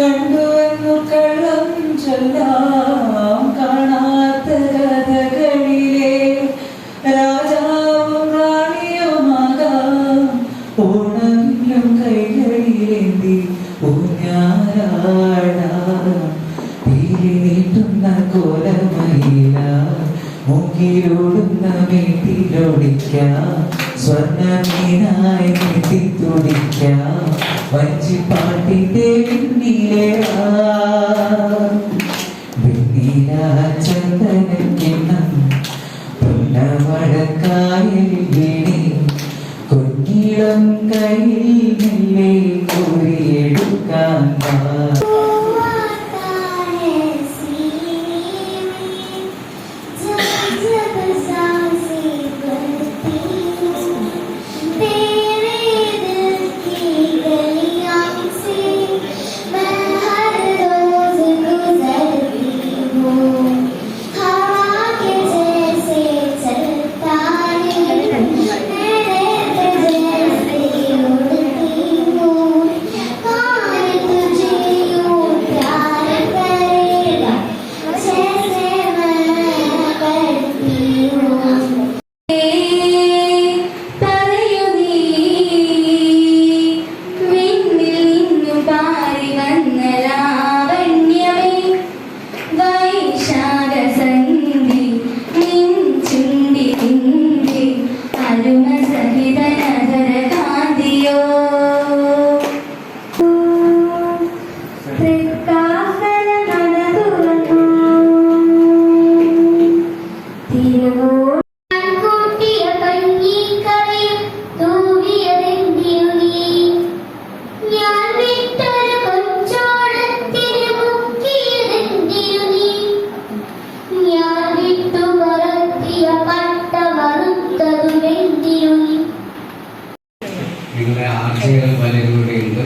കണ്ടുവെന്നു കള്ളം ചൊല്ലാം കാണാത്ത കഥകളിലെ രാജാവും റാണിയുമാകാം. ഓണമില്ലും കൈകളിലേന്തി നീട്ടുന്ന കോലമയില മുക്കിലോടുന്ന വീട്ടിലോടിക്കാം. സ്വർണ്ണമീനായി നീട്ടിത്തുടിക്കാം. വഞ്ചിപ്പാട്ടിന്റെ വെണ്ണീല ചന്ദനക്കിണ്ണം പൊന്നമഴക്കായൽ വീണി കുഞ്ഞിളം കയ്യിൽ മെല്ലെ കോരിയെടുക്കാൻ. നിങ്ങളുടെ ആർജകൾ പലരിലൂടെയുണ്ട്.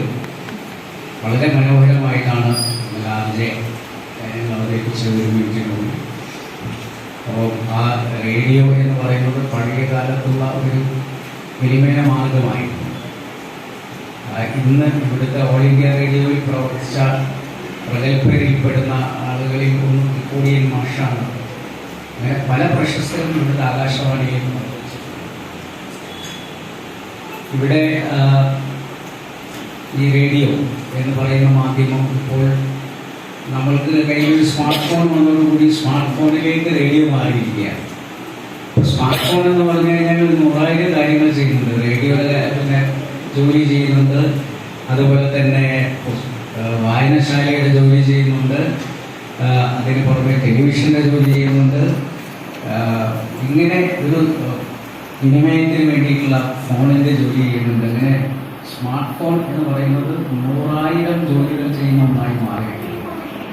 വളരെ മനോഹരമായിട്ടാണ് ആർജെ അവതരിപ്പിച്ച് നിർമ്മിക്കുന്നത്. അപ്പോൾ ആ റേഡിയോ എന്ന് പറയുന്നത് പഴയ കാലത്തുള്ള വിനിമയ മാർഗമായിരുന്നു. ഇന്ന് ഇവിടുത്തെ ഓൾ ഇന്ത്യ റേഡിയോയിൽ പ്രവർത്തിച്ച പ്രഗത്ഭരിൽപ്പെടുന്ന ആളുകളിൽ ഒന്നും കൂടിയൻ മാഷാണ്. പല പ്രശസ്തരും ഇവിടുത്തെ ആകാശവാണിയിൽ ഇവിടെ ഈ റേഡിയോ എന്ന് പറയുന്ന മാധ്യമം ഇപ്പോൾ നമ്മൾക്ക് കയ്യിൽ സ്മാർട്ട് ഫോൺ വന്നതോടുകൂടി സ്മാർട്ട് ഫോണിലേക്ക് റേഡിയോ മാറിയിരിക്കുകയാണ്. സ്മാർട്ട് ഫോൺ എന്ന് പറഞ്ഞു കഴിഞ്ഞാൽ 100,000 കാര്യങ്ങൾ ചെയ്യുന്നുണ്ട്. റേഡിയോയിലെ പിന്നെ ജോലി ചെയ്യുന്നുണ്ട്, അതുപോലെ തന്നെ വായനശാലയുടെ ജോലി ചെയ്യുന്നുണ്ട്, അതിന് പുറമെ ടെലിവിഷൻ്റെ ജോലി ചെയ്യുന്നുണ്ട്. ഇങ്ങനെ ഒരു വിനിമയത്തിന് വേണ്ടിയിട്ടുള്ള ഫോണിൻ്റെ ജോലി ചെയ്യുന്നുണ്ട്. അങ്ങനെ സ്മാർട്ട് ഫോൺ എന്ന് പറയുന്നത് 100,000 ജോലികൾ ചെയ്യുന്ന ഒന്നായി മാറിയിട്ടുണ്ട്.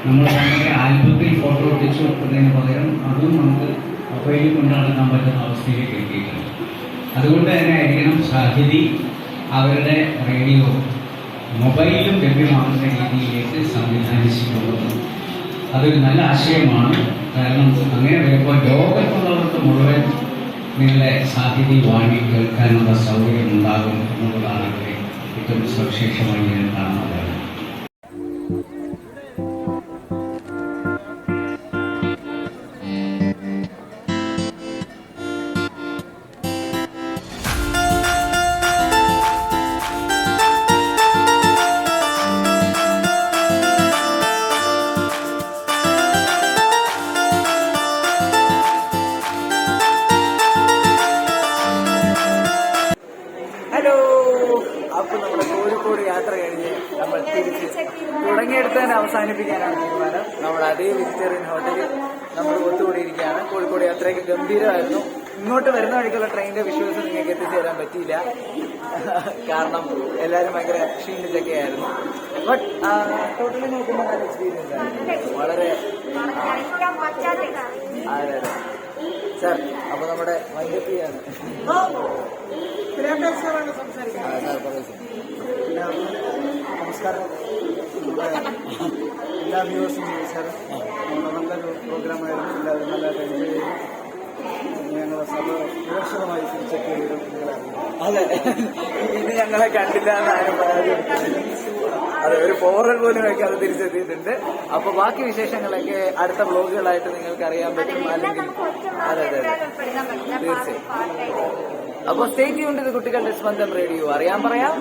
നമ്മൾ അങ്ങനെ ആൽബത്തിൽ ഫോട്ടോ ഒട്ടിച്ചു വെക്കുന്നതിന് പകരം അതും നമുക്ക് മൊബൈലിൽ കൊണ്ട് നടക്കാൻ പറ്റുന്ന അവസ്ഥയിലേക്ക് എത്തിയിട്ടുണ്ട്. അതുകൊണ്ട് തന്നെ ആയിരിക്കണം സാഹിതി അവരുടെ റേഡിയോ മൊബൈലിലും ലഭ്യമാകുന്ന രീതിയിലേക്ക് സംവിധാനിച്ചിട്ടുള്ളത്. അതൊരു നല്ല ആശയമാണ്. കാരണം അങ്ങനെ വരുമ്പോൾ ലോകത്തുള്ളവർക്ക് മുഴുവൻ നിങ്ങളുടെ സാഹിതി വാണി കേൾക്കാനുള്ള സൗകര്യം ഉണ്ടാകും എന്നുള്ളതാണ് ഇവിടെ ഏറ്റവും സവിശേഷമായി ഞാൻ കാണുന്നത്. ഹലോ, അപ്പോൾ നമ്മുടെ കോഴിക്കോട് യാത്ര കഴിഞ്ഞ് നമ്മൾ തിരിച്ച് തുടങ്ങിയെടുത്ത് തന്നെ അവസാനിപ്പിക്കാനാണ് തീരുമാനം. നമ്മൾ അതേ വെജിറ്റേറിയൻ ഹോട്ടലിൽ നമ്മൾ ഒത്തുകൂടിയിരിക്കുകയാണ്. കോഴിക്കോട് യാത്രയൊക്കെ ഗംഭീരമായിരുന്നു. ഇങ്ങോട്ട് വരുന്ന വഴിക്കുള്ള ട്രെയിനിന്റെ വിഷ്വൽസ് നിങ്ങൾക്ക് എത്തിച്ചേരാൻ പറ്റിയില്ല, കാരണം എല്ലാവരും ഭയങ്കര ക്ഷീണിച്ചൊക്കെ ആയിരുന്നു. ബട്ട് ടോട്ടലി നോക്കുമ്പോൾ നല്ല എക്സ്പീരിയൻസ് ആയിരുന്നു. വളരെ അതെ അതെ സാർ. അപ്പോൾ നമ്മുടെ വൈൻഡപ്പ് ചെയ്യാണ്. നമസ്കാരം എല്ലാ വ്യൂവേഴ്സും നമസ്കാരം. നല്ലൊരു പ്രോഗ്രാമായിരുന്നു. എല്ലാവരും നല്ലതായിട്ട് എൻജോയ് ചെയ്തു. ഞങ്ങൾ സുരക്ഷിതമായി തിരിച്ചെത്തി വരും. അതെ, ഇത് ഞങ്ങളെ കണ്ടില്ല എന്നാരും പരാതി. അതെ, ഒരു ഫോറൽ പോലും വെക്കാതെ തിരിച്ചെത്തിയിട്ടുണ്ട്. അപ്പോൾ ബാക്കി വിശേഷങ്ങളൊക്കെ അടുത്ത വ്ലോഗുകളായിട്ട് നിങ്ങൾക്ക് അറിയാൻ പറ്റും. അല്ലെങ്കിൽ അതെ അതെ തീർച്ചയായും. അപ്പോൾ സ്റ്റേ ട്യൂൺഡ് ഇത് കുട്ടികളുടെ സ്വന്തം റേഡിയോ. അറിയാൻ പറയാം.